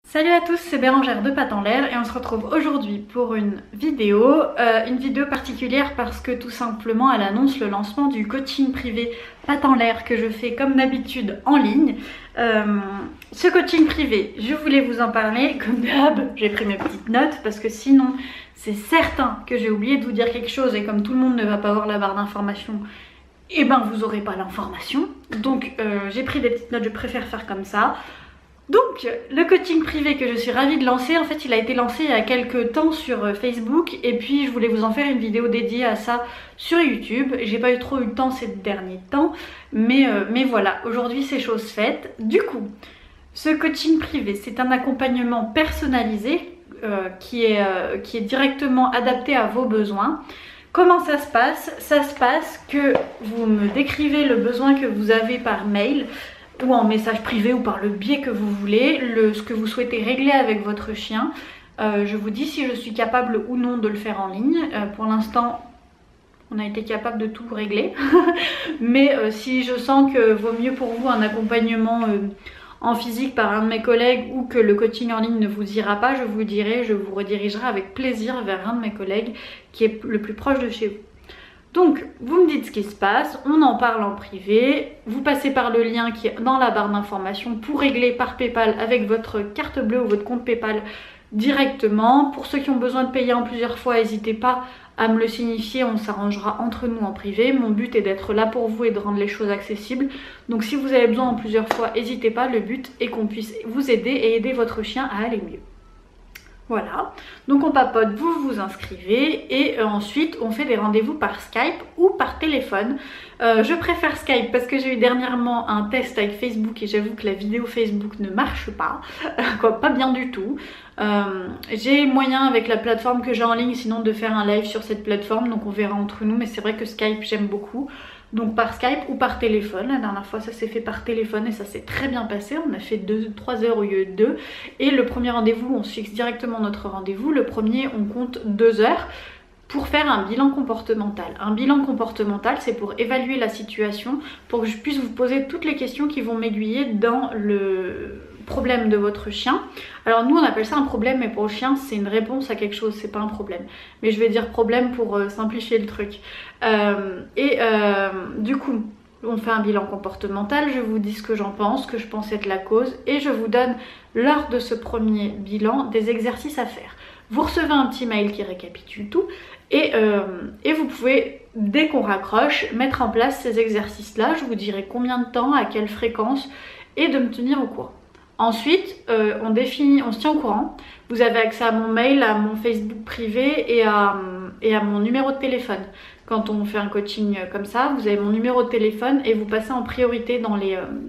Salut à tous, c'est Bérangère de Pattes en l'air et on se retrouve aujourd'hui pour une vidéo particulière parce que tout simplement elle annonce le lancement du coaching privé Pattes en l'air que je fais comme d'habitude en ligne. Ce coaching privé, je voulais vous en parler, comme d'hab, j'ai pris mes petites notes parce que sinon c'est certain que j'ai oublié de vous dire quelque chose et comme tout le monde ne va pas voir la barre d'information, et ben vous n'aurez pas l'information. Donc j'ai pris des petites notes, je préfère faire comme ça. Donc, le coaching privé que je suis ravie de lancer, en fait il a été lancé il y a quelques temps sur Facebook et puis je voulais vous en faire une vidéo dédiée à ça sur YouTube. J'ai pas trop eu le temps ces derniers temps, mais voilà, aujourd'hui c'est chose faite. Du coup, ce coaching privé, c'est un accompagnement personnalisé qui est directement adapté à vos besoins. Comment ça se passe? Ça se passe que vous me décrivez le besoin que vous avez par mail, ou en message privé ou par le biais que vous voulez, ce que vous souhaitez régler avec votre chien. Je vous dis si je suis capable ou non de le faire en ligne. Pour l'instant, on a été capable de tout régler. Mais si je sens que vaut mieux pour vous un accompagnement en physique par un de mes collègues ou que le coaching en ligne ne vous ira pas, je vous dirai, je vous redirigerai avec plaisir vers un de mes collègues qui est le plus proche de chez vous. Donc, vous me dites ce qui se passe, on en parle en privé, vous passez par le lien qui est dans la barre d'information pour régler par PayPal avec votre carte bleue ou votre compte PayPal directement. Pour ceux qui ont besoin de payer en plusieurs fois, n'hésitez pas à me le signifier, on s'arrangera entre nous en privé. Mon but est d'être là pour vous et de rendre les choses accessibles. Donc si vous avez besoin en plusieurs fois, n'hésitez pas, le but est qu'on puisse vous aider et aider votre chien à aller mieux. Voilà, donc on papote, vous vous inscrivez et ensuite on fait des rendez-vous par Skype ou par téléphone. Je préfère Skype parce que j'ai eu dernièrement un test avec Facebook et j'avoue que la vidéo Facebook ne marche pas, pas bien du tout. J'ai moyen avec la plateforme que j'ai en ligne sinon de faire un live sur cette plateforme, donc on verra entre nous, mais c'est vrai que Skype j'aime beaucoup. Donc par Skype ou par téléphone. La dernière fois ça s'est fait par téléphone et ça s'est très bien passé. On a fait 3 heures au lieu de 2. Et le premier rendez-vous, on se fixe directement notre rendez-vous. Le premier, on compte 2 heures pour faire un bilan comportemental. Un bilan comportemental, c'est pour évaluer la situation, pour que je puisse vous poser toutes les questions qui vont m'aiguiller dans le problème de votre chien. Alors nous on appelle ça un problème, mais pour le chien c'est une réponse à quelque chose, c'est pas un problème. Mais je vais dire problème pour simplifier le truc. Du coup, on fait un bilan comportemental, je vous dis ce que j'en pense, ce que je pense être la cause, et je vous donne lors de ce premier bilan des exercices à faire. Vous recevez un petit mail qui récapitule tout et vous pouvez, dès qu'on raccroche, mettre en place ces exercices-là. Je vous dirai combien de temps, à quelle fréquence et de me tenir au courant. Ensuite, on se tient au courant. Vous avez accès à mon mail, à mon Facebook privé et à mon numéro de téléphone. Quand on fait un coaching comme ça, vous avez mon numéro de téléphone et vous passez en priorité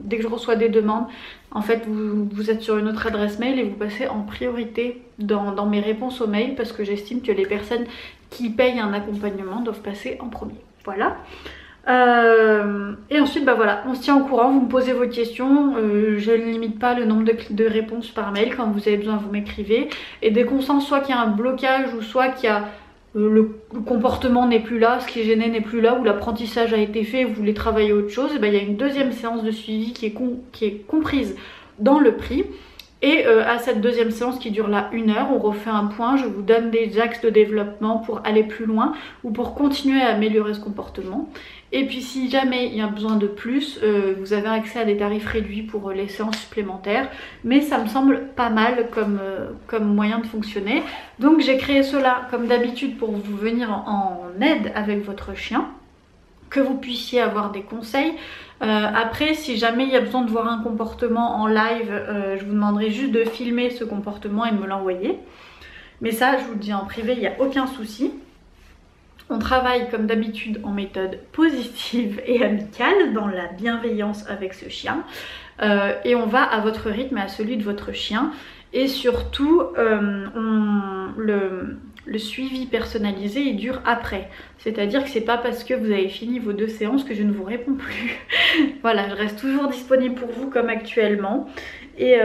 dès que je reçois des demandes. En fait, vous êtes sur une autre adresse mail et vous passez en priorité dans mes réponses aux mails parce que j'estime que les personnes qui payent un accompagnement doivent passer en premier. Voilà. Et ensuite voilà, on se tient au courant, vous me posez vos questions, je ne limite pas le nombre de réponses par mail. Quand vous avez besoin, vous m'écrivez, et dès qu'on sent soit qu'il y a un blocage ou soit qu'il y a le comportement n'est plus là, ce qui gênait n'est plus là, ou l'apprentissage a été fait et vous voulez travailler autre chose, et il y a une deuxième séance de suivi qui est comprise dans le prix. Et à cette deuxième séance qui dure là 1 heure, on refait un point, je vous donne des axes de développement pour aller plus loin ou pour continuer à améliorer ce comportement. Et puis si jamais il y a besoin de plus, vous avez accès à des tarifs réduits pour les séances supplémentaires. Mais ça me semble pas mal comme moyen de fonctionner. Donc j'ai créé cela comme d'habitude pour vous venir en aide avec votre chien, que vous puissiez avoir des conseils. Après, si jamais il y a besoin de voir un comportement en live, je vous demanderai juste de filmer ce comportement et de me l'envoyer. Mais ça, je vous le dis en privé, il n'y a aucun souci. On travaille comme d'habitude en méthode positive et amicale, dans la bienveillance avec ce chien. Et on va à votre rythme et à celui de votre chien. Et surtout, le suivi personnalisé il dure après. C'est-à-dire que c'est pas parce que vous avez fini vos 2 séances que je ne vous réponds plus. Voilà, je reste toujours disponible pour vous comme actuellement. Et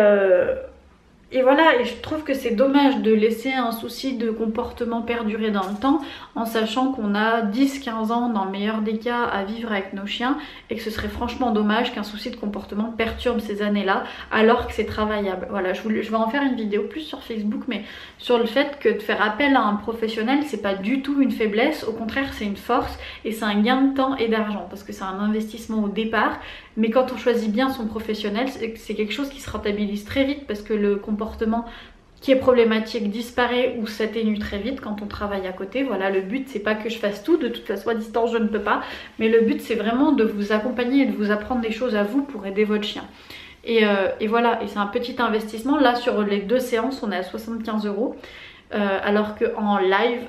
Et voilà, et je trouve que c'est dommage de laisser un souci de comportement perdurer dans le temps en sachant qu'on a 10-15 ans dans le meilleur des cas à vivre avec nos chiens et que ce serait franchement dommage qu'un souci de comportement perturbe ces années-là alors que c'est travaillable. Voilà, je vais en faire une vidéo plus sur Facebook, mais sur le fait que de faire appel à un professionnel, c'est pas du tout une faiblesse, au contraire c'est une force et c'est un gain de temps et d'argent parce que c'est un investissement au départ, mais quand on choisit bien son professionnel, c'est quelque chose qui se rentabilise très vite parce que le comportement qui est problématique disparaît ou s'atténue très vite quand on travaille à côté. Voilà, le but c'est pas que je fasse tout, de toute façon à distance je ne peux pas, mais le but c'est vraiment de vous accompagner et de vous apprendre des choses à vous pour aider votre chien. Et voilà, et c'est un petit investissement. Là sur les 2 séances on est à 75 €, alors qu'en live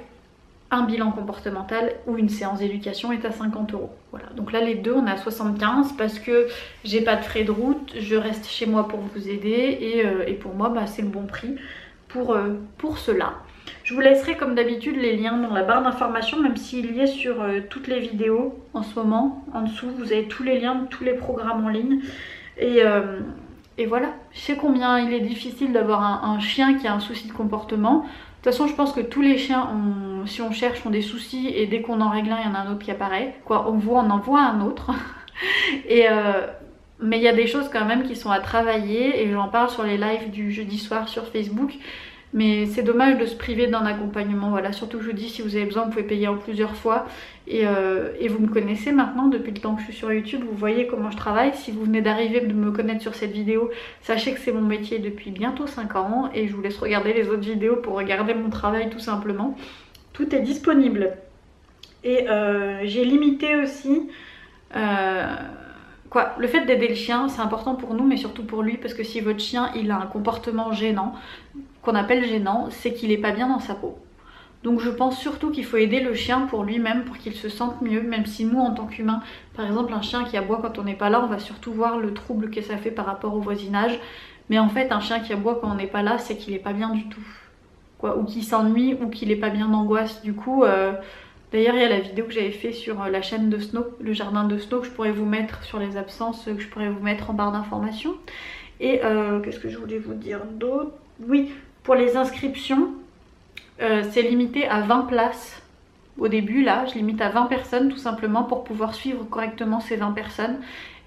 un bilan comportemental ou une séance d'éducation est à 50 €. Voilà, donc là les deux on est à 75 parce que j'ai pas de frais de route, je reste chez moi pour vous aider et pour moi c'est le bon prix pour cela. Je vous laisserai comme d'habitude les liens dans la barre d'information, même s'il y est sur toutes les vidéos en ce moment. En dessous vous avez tous les liens de tous les programmes en ligne et voilà. Je sais combien il est difficile d'avoir un chien qui a un souci de comportement. De toute façon je pense que tous les chiens si on cherche ont des soucis et dès qu'on en règle un il y en a un autre qui apparaît. Quoi, on en voit un autre. Mais il y a des choses quand même qui sont à travailler et j'en parle sur les lives du jeudi soir sur Facebook. Mais c'est dommage de se priver d'un accompagnement. Voilà, surtout je vous dis, si vous avez besoin vous pouvez payer en plusieurs fois. Et vous me connaissez maintenant depuis le temps que je suis sur YouTube, vous voyez comment je travaille. Si vous venez d'arriver de me connaître sur cette vidéo, sachez que c'est mon métier depuis bientôt 5 ans. Et je vous laisse regarder les autres vidéos pour regarder mon travail tout simplement. Tout est disponible. Et j'ai limité aussi... le fait d'aider le chien c'est important pour nous mais surtout pour lui, parce que si votre chien il a un comportement gênant, qu'on appelle gênant, c'est qu'il est pas bien dans sa peau. Donc je pense surtout qu'il faut aider le chien pour lui-même, pour qu'il se sente mieux, même si nous en tant qu'humains, par exemple un chien qui aboie quand on n'est pas là, on va surtout voir le trouble que ça fait par rapport au voisinage. Mais en fait un chien qui aboie quand on n'est pas là, c'est qu'il est pas bien du tout. Ou qu'il s'ennuie, ou qu'il est pas bien d'angoisse. Du coup... D'ailleurs il y a la vidéo que j'avais fait sur la chaîne de Snow, le jardin de Snow, que je pourrais vous mettre sur les absences, que je pourrais vous mettre en barre d'informations. Et qu'est-ce que je voulais vous dire d'autre? Oui, pour les inscriptions, c'est limité à 20 places. Au début là, je limite à 20 personnes tout simplement pour pouvoir suivre correctement ces 20 personnes.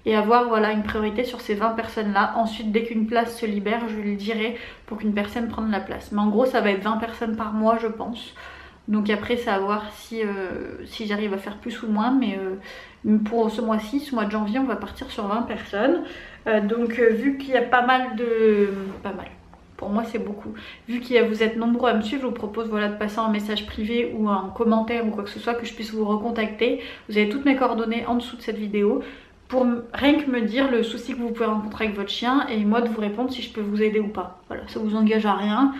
Et avoir voilà, une priorité sur ces 20 personnes là. Ensuite dès qu'une place se libère, je le dirai pour qu'une personne prenne la place. Mais en gros ça va être 20 personnes par mois je pense. Donc après c'est à voir si j'arrive à faire plus ou moins, mais pour ce mois-ci, ce mois de janvier, on va partir sur 20 personnes. Donc vu qu'il y a pas mal de... pas mal, pour moi c'est beaucoup. Vu que vous êtes nombreux à me suivre, je vous propose voilà, de passer en message privé ou en commentaire ou quoi que ce soit, que je puisse vous recontacter. Vous avez toutes mes coordonnées en dessous de cette vidéo pour rien que me dire le souci que vous pouvez rencontrer avec votre chien et moi de vous répondre si je peux vous aider ou pas. Voilà, ça vous engage à rien.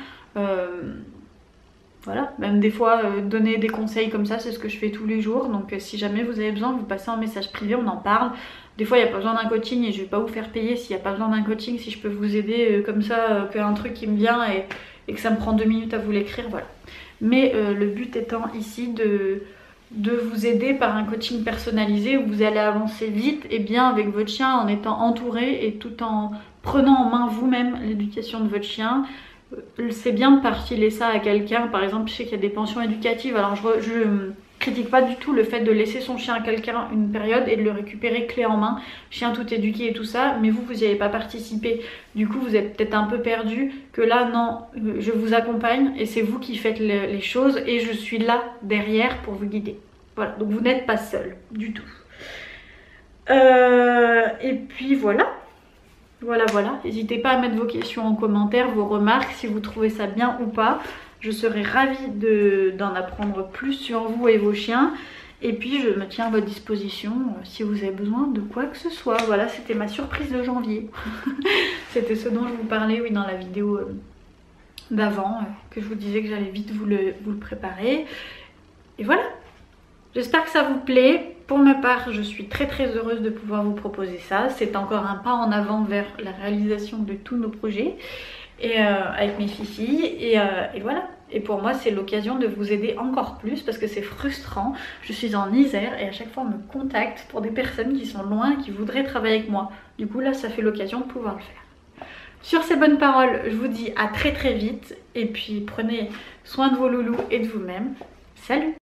Voilà, même des fois donner des conseils comme ça, c'est ce que je fais tous les jours. Donc si jamais vous avez besoin, vous passez en message privé, on en parle. Des fois il n'y a pas besoin d'un coaching et je vais pas vous faire payer s'il n'y a pas besoin d'un coaching. Si je peux vous aider comme ça, qu'un truc qui me vient et que ça me prend 2 minutes à vous l'écrire, voilà. Mais le but étant ici de vous aider par un coaching personnalisé où vous allez avancer vite et bien avec votre chien en étant entouré et tout en prenant en main vous-même l'éducation de votre chien. C'est bien de parfiler ça à quelqu'un. Par exemple je sais qu'il y a des pensions éducatives, alors je critique pas du tout le fait de laisser son chien à quelqu'un une période et de le récupérer clé en main, chien tout éduqué et tout ça, mais vous n'y avez pas participé, du coup vous êtes peut-être un peu perdu, que là non, je vous accompagne et c'est vous qui faites les choses et je suis là derrière pour vous guider. Voilà, donc vous n'êtes pas seul du tout. Et puis voilà. Voilà, n'hésitez pas à mettre vos questions en commentaire, vos remarques, si vous trouvez ça bien ou pas. Je serais ravie d'en apprendre plus sur vous et vos chiens. Et puis je me tiens à votre disposition si vous avez besoin de quoi que ce soit. Voilà, c'était ma surprise de janvier. C'était ce dont je vous parlais, oui, dans la vidéo d'avant, que je vous disais que j'allais vite vous le préparer. Et voilà, j'espère que ça vous plaît. Pour ma part, je suis très heureuse de pouvoir vous proposer ça. C'est encore un pas en avant vers la réalisation de tous nos projets et avec mes filles. Et voilà. Et pour moi, c'est l'occasion de vous aider encore plus parce que c'est frustrant. Je suis en Isère et à chaque fois, on me contacte pour des personnes qui sont loin, qui voudraient travailler avec moi. Du coup, là, ça fait l'occasion de pouvoir le faire. Sur ces bonnes paroles, je vous dis à très vite et puis prenez soin de vos loulous et de vous-même. Salut!